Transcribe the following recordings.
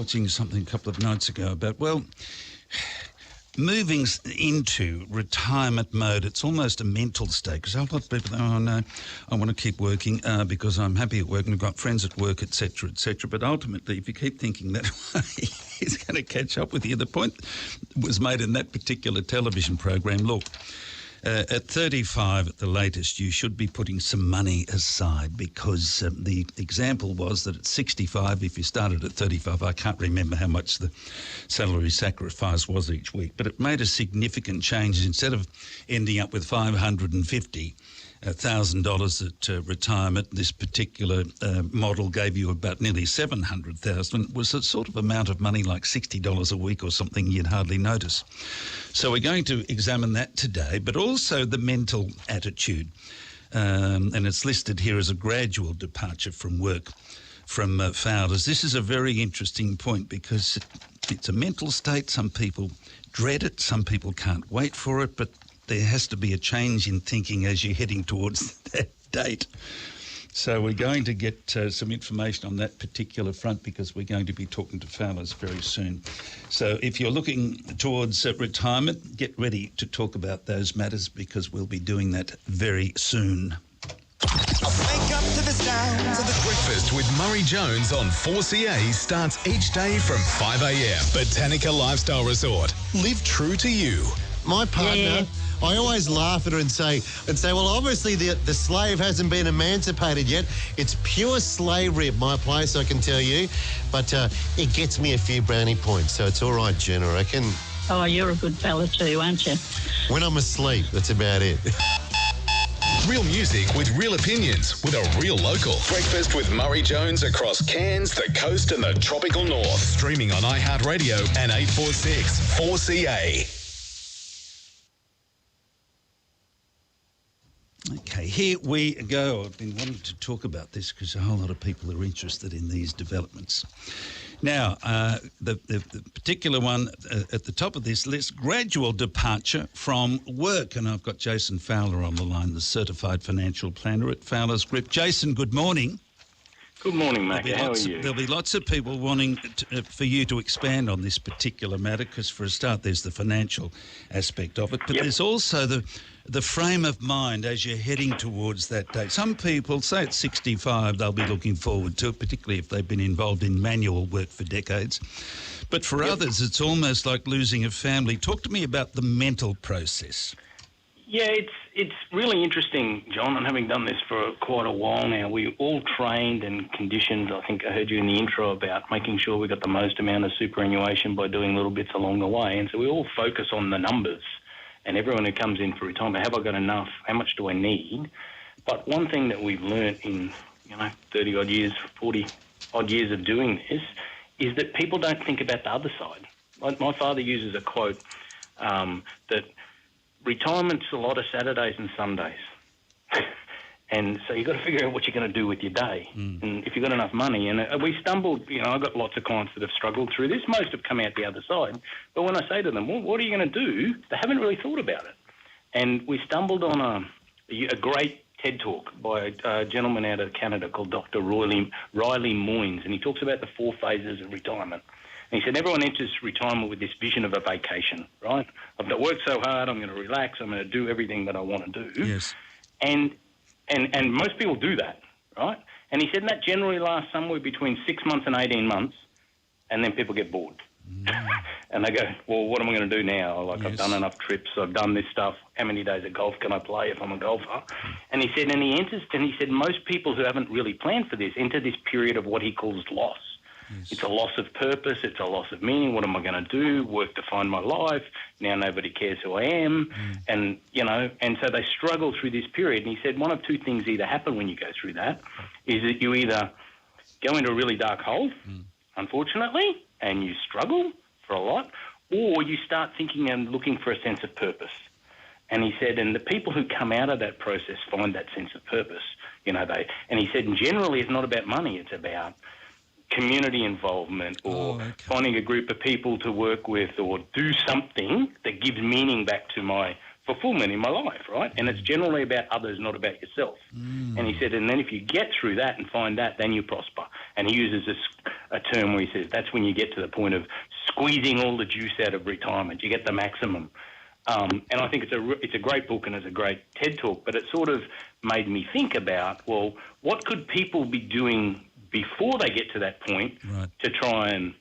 watching something a couple of nights ago about, moving into retirement mode. It's almost a mental state because a lot of people think, oh no, I want to keep working because I'm happy at work and I've got friends at work, etc., etc. But ultimately, if you keep thinking that way, it's going to catch up with you. The point was made in that particular television program. Look, at 35 at the latest, you should be putting some money aside because the example was that at 65, if you started at 35, I can't remember how much the salary sacrifice was each week, but it made a significant change. Instead of ending up with $550,000 at retirement, this particular model gave you about nearly $700,000. It was a sort of amount of money like $60 a week or something you'd hardly notice. So we're going to examine that today, but also the mental attitude. And it's listed here as a gradual departure from work from founders. This is a very interesting point because it's a mental state. Some people dread it. Some people can't wait for it, but there has to be a change in thinking as you're heading towards that date. So we're going to get some information on that particular front because we're going to be talking to founders very soon. So if you're looking towards retirement, get ready to talk about those matters because we'll be doing that very soon. Wake up to the sounds of the Breakfast with Murray Jones on 4CA starts each day from 5 a.m. Botanica Lifestyle Resort. Live true to you. My partner, I always laugh at her and say, well, obviously the slave hasn't been emancipated yet. It's pure slavery at my place, I can tell you. But it gets me a few brownie points, so it's all right, Jen, I reckon. Oh, you're a good fella too, aren't you? When I'm asleep, that's about it. Real music with real opinions with a real local. Breakfast with Murray Jones across Cairns, the coast and the tropical north. Streaming on iHeartRadio and 846 4CA. Okay, here we go. I've been wanting to talk about this because a whole lot of people are interested in these developments. Now, the particular one at the top of this list, gradual departure from work. And I've got Jason Fowler on the line, the certified financial planner at Fowler's Group. Jason, good morning. Good morning, Mac. How are you? There'll be lots of people wanting for you to expand on this particular matter because, for a start, there's the financial aspect of it, but there's also the frame of mind as you're heading towards that date. Some people, say at 65, they'll be looking forward to it, particularly if they've been involved in manual work for decades. But for others, it's almost like losing a family. Talk to me about the mental process. Yeah, it's really interesting, John, and having done this for quite a while now, we all trained and conditioned. I think I heard you in the intro about making sure we got the most amount of superannuation by doing little bits along the way. And so we all focus on the numbers. And everyone who comes in for retirement, have I got enough? How much do I need? But one thing that we've learnt in, 30-odd years, 40-odd years of doing this is that people don't think about the other side. My father uses a quote that retirement's a lot of Saturdays and Sundays. And so you've got to figure out what you're going to do with your day. And if you've got enough money. And we stumbled, I've got lots of clients that have struggled through this. Most have come out the other side. But when I say to them, well, what are you going to do? They haven't really thought about it. And we stumbled on a great TED Talk by a gentleman out of Canada called Dr. Riley Moynes. And he talks about the 4 phases of retirement. And he said, everyone enters retirement with this vision of a vacation, right? I've worked so hard, I'm going to relax, I'm going to do everything that I want to do. Yes. And most people do that, right? And he said that generally lasts somewhere between 6 months and 18 months, and then people get bored. And they go, well, what am I going to do now? I've done enough trips, I've done this stuff. How many days of golf can I play if I'm a golfer? And he said, most people who haven't really planned for this enter this period of what he calls loss. Yes. It's a loss of purpose. It's a loss of meaning. What am I going to do? Work to find my life. Now nobody cares who I am. And so they struggle through this period. And he said one of two things either happen when you go through that is that you either go into a really dark hole, unfortunately, and you struggle for a lot, or you start thinking and looking for a sense of purpose. And he said, and the people who come out of that process find that sense of purpose. And he said, and generally it's not about money. It's about community involvement or finding a group of people to work with or do something that gives meaning back to my fulfillment in my life, right? And it's generally about others, not about yourself. And he said, and then if you get through that and find that, then you prosper. And he uses a term where he says that's when you get to the point of squeezing all the juice out of retirement. You get the maximum. And I think it's a great book and it's a great TED Talk, but it sort of made me think about, well, what could people be doing before they get to that point to try and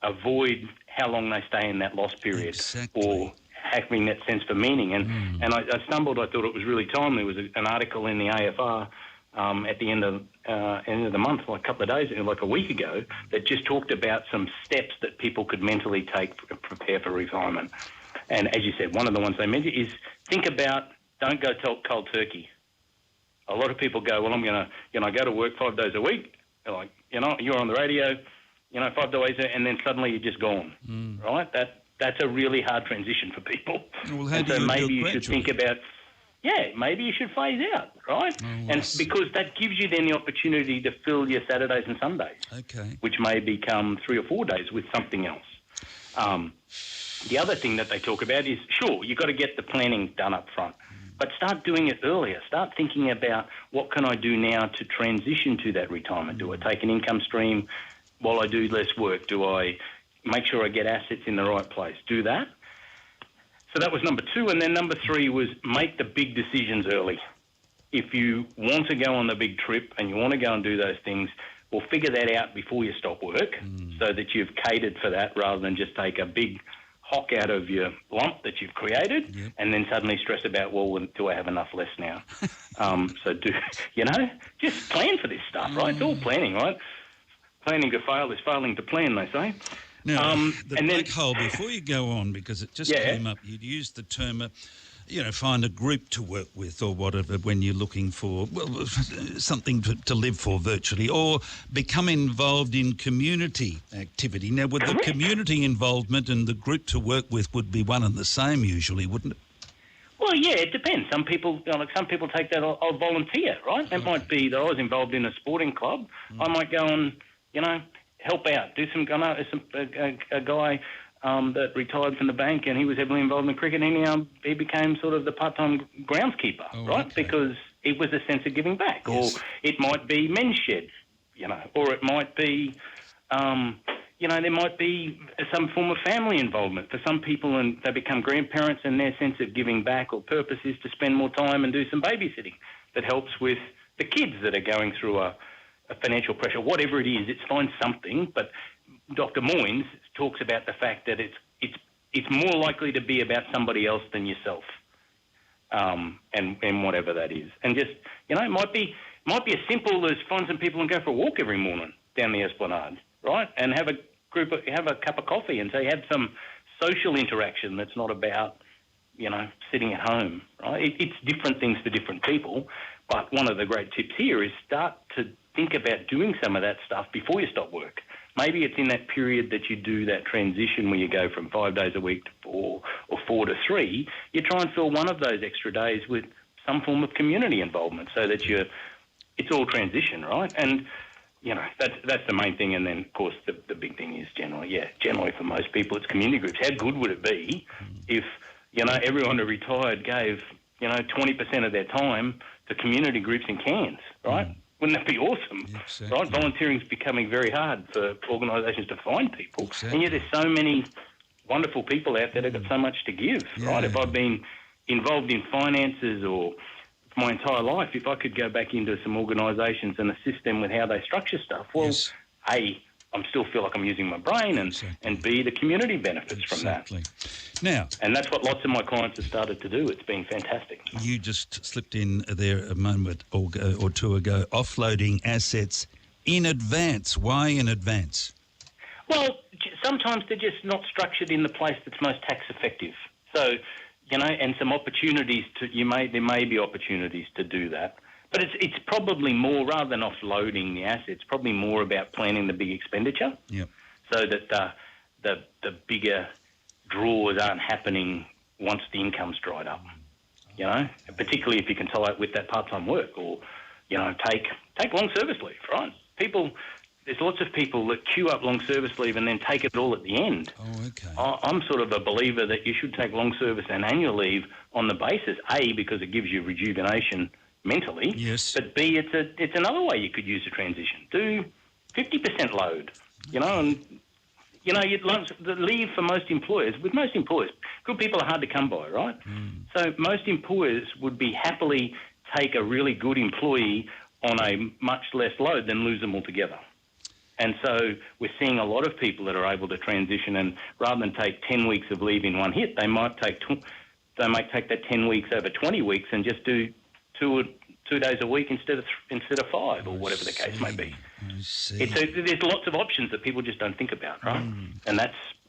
avoid how long they stay in that loss period or having that sense for meaning. And I stumbled. I thought it was really timely. There was an article in the AFR at the end of the month, like a couple of days, like a week ago, that just talked about some steps that people could mentally take to prepare for retirement. And as you said, one of the ones they mentioned is think about, don't go cold turkey. A lot of people go, well, I'm going to, go to work 5 days a week. They're like, you're on the radio, 5 days, and then suddenly you're just gone, right? That's a really hard transition for people. Well, how and do so you maybe do it you should think about, maybe you should phase out, right? And because that gives you then the opportunity to fill your Saturdays and Sundays, which may become 3 or 4 days with something else. The other thing that they talk about is, sure, you've got to get the planning done up front, but start doing it earlier. Start thinking about what can I do now to transition to that retirement? Do I take an income stream while I do less work? Do I make sure I get assets in the right place? Do that. So that was number 2. And then number 3 was make the big decisions early. If you want to go on the big trip and you want to go and do those things, well, figure that out before you stop work so that you've catered for that rather than just take a big hock out of your lump that you've created and then suddenly stress about, well, do I have enough less now? So just plan for this stuff, right? It's all planning, right? Planning to fail is failing to plan, they say. Now, the black hole, before you go on, because it just came up, you'd used the term, find a group to work with or whatever when you're looking for something to live for virtually, or become involved in community activity. Now, with the community involvement and the group to work with would be one and the same usually, wouldn't it? Well, yeah, it depends. Some people, some people take that. I'll volunteer, right? It might be that I was involved in a sporting club. I might go and, help out, do some. I know a guy that retired from the bank, and he was heavily involved in cricket, and he became sort of the part-time groundskeeper, right? Because it was a sense of giving back. Or it might be men's shed, or it might be, there might be some form of family involvement for some people, and they become grandparents, and their sense of giving back or purpose is to spend more time and do some babysitting that helps with the kids that are going through a financial pressure. Whatever it is, it's find something, but Dr. Moynes talks about the fact that it's more likely to be about somebody else than yourself, and whatever that is. And just it might be as simple as find some people and go for a walk every morning down the Esplanade, right? And have a cup of coffee and say have some social interaction that's not about sitting at home, right? It's different things for different people, but one of the great tips here is start to think about doing some of that stuff before you stop work. Maybe it's in that period that you do that transition where you go from 5 days a week to 4 or 4 to 3. You try and fill one of those extra days with some form of community involvement so that it's all transition, right? And, that's the main thing. And then, of course, the big thing is generally for most people, it's community groups. How good would it be if, everyone who retired gave, 20% of their time to community groups in Cairns, right? Wouldn't that be awesome? Exactly. Right? Volunteering is becoming very hard for organisations to find people. And yet there's so many wonderful people out there that have got so much to give, right? If I've been involved in finances or my entire life, if I could go back into some organisations and assist them with how they structure stuff, well, A, I still feel like I'm using my brain, and B, the community benefits from that. Now, and that's what lots of my clients have started to do. It's been fantastic. You just slipped in there a moment or two ago, offloading assets in advance. Why in advance? Well, sometimes they're just not structured in the place that's most tax effective. So, and some opportunities there may be opportunities to do that. But it's probably more, rather than offloading the assets, probably more about planning the big expenditure. So that the bigger draws aren't happening once the income's dried up. Particularly if you can tie it with that part-time work, or take long service leave, right? People there's lots of people that queue up long service leave and then take it all at the end. Oh, okay. I'm sort of a believer that you should take long service and annual leave on the basis, A, because it gives you rejuvenation mentally. Yes. But B, it's another way you could use a transition. Do 50% load, and the leave for most employers, good people are hard to come by, right? So most employers would be happily take a really good employee on a much less load than lose them altogether. And so we're seeing a lot of people that are able to transition, and rather than take 10 weeks of leave in one hit, they might take that 10 weeks over 20 weeks and just do two days a week instead of 5 or whatever the case may be. There's lots of options that people just don't think about, right? And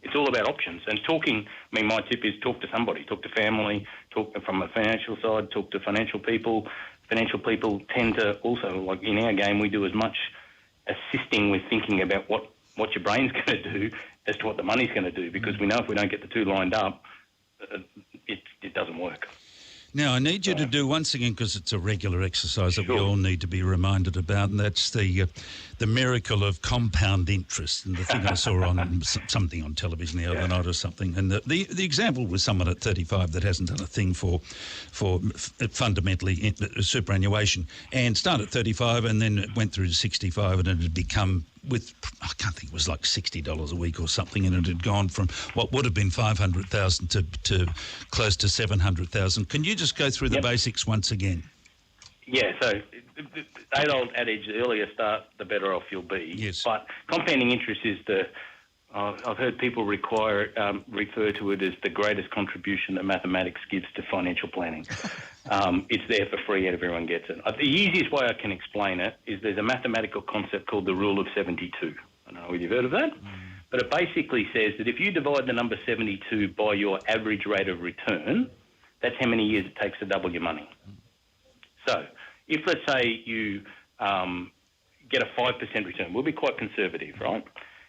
it's all about options. And talking, my tip is talk to somebody, talk to family, talk from a financial side, talk to financial people. Financial people tend to also, like in our game, we do as much assisting with thinking about what your brain's going to do as to what the money's going to do, because we know if we don't get the two lined up, it doesn't work. Now, I need you to do once again, because it's a regular exercise that we all need to be reminded about, and that's the miracle of compound interest. And the thing I saw on something on television the other night or something, and the example was someone at 35 that hasn't done a thing for fundamentally superannuation, and started at 35 and then went through to 65, and it had become, I can't think, it was like $60 a week or something, and it had gone from what would have been 500,000 to close to 700,000. Can you just go through the basics once again? Yeah, so the age-old adage, the earlier start, the better off you'll be. Yes. But compounding interest is I've heard people refer to it as the greatest contribution that mathematics gives to financial planning. It's there for free and everyone gets it. The easiest way I can explain it is there's a mathematical concept called the rule of 72. I don't know if you've heard of that, but it basically says that if you divide the number 72 by your average rate of return, that's how many years it takes to double your money. So if, let's say, you get a 5% return, we'll be quite conservative, right?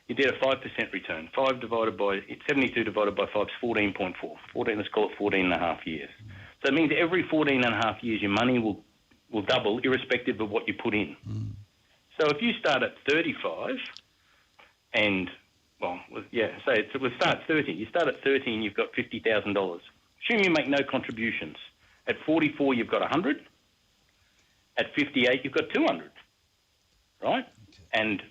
You did a 5% return. 72 divided by 5 is 14.4. 14, let's call it 14 and a half years. So it means every 14 and a half years your money will double irrespective of what you put in. So if you start at 35 and, let's start at 30. You start at 30 and you've got $50,000. Assume you make no contributions. At 44 you've got 100. At 58 you've got 200, right? And,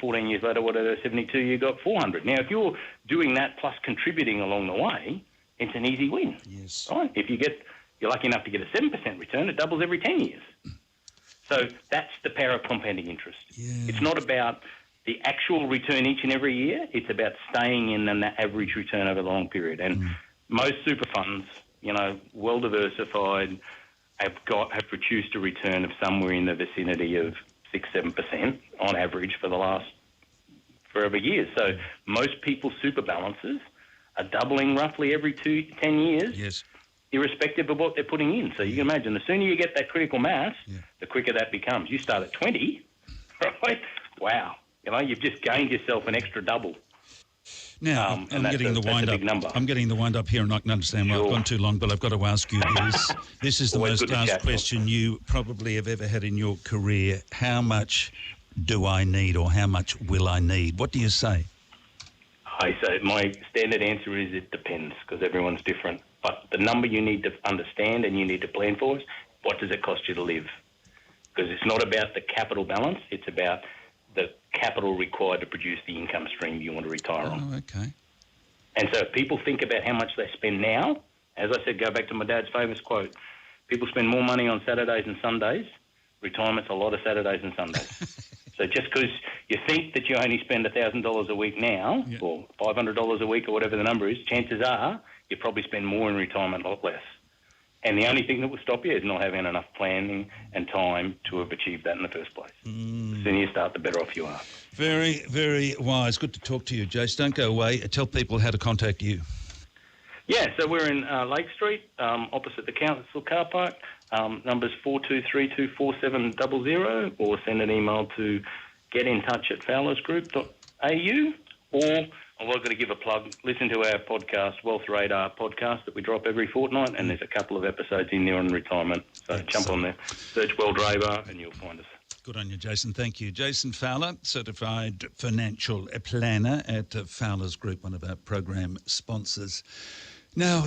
14 years later, 72, you got 400. Now, if you're doing that plus contributing along the way, it's an easy win. Yes. Right? If you're lucky enough to get a 7% return, it doubles every 10 years. So that's the power of compounding interest. Yeah. It's not about the actual return each and every year. It's about staying in that average return over the long period. And most super funds, well diversified, have produced a return of somewhere in the vicinity of 6-7% on average for the last forever years. So most people's super balances are doubling roughly every 10 years, yes, irrespective of what they're putting in. So you can imagine the sooner you get that critical mass, the quicker that becomes. You start at 20, right? Wow. You've just gained yourself an extra double. Now, I'm getting the wind up. I'm getting the wind up here, and I can understand why I've gone too long, but I've got to ask you this. This is the most asked question you probably have ever had in your career. How much do I need, or how much will I need? What do you say? I say my standard answer is it depends, because everyone's different. But the number you need to understand and you need to plan for is what does it cost you to live? Because it's not about the capital balance, it's about the capital required to produce the income stream you want to retire on. Oh, okay. And so if people think about how much they spend now, as I said, go back to my dad's famous quote, people spend more money on Saturdays and Sundays. Retirement's a lot of Saturdays and Sundays. So just because you think that you only spend $1,000 a week now, or $500 a week or whatever the number is, chances are you probably spend more in retirement, a lot less. And the only thing that will stop you is not having enough planning and time to have achieved that in the first place. The sooner you start, the better off you are. Very, very wise. Good to talk to you, Jace. Don't go away. Tell people how to contact you. Yeah, so we're in Lake Street, opposite the council car park. Numbers 42324700, or send an email to getintouch@fowlersgroup.au, or I've got to give a plug. Listen to our podcast, Wealth Radar podcast, that we drop every fortnight, and there's a couple of episodes in there on retirement. So jump on there, search World Radar, and you'll find us. Good on you, Jason. Thank you. Jason Fowler, certified financial planner at Fowler's Group, one of our program sponsors. Now,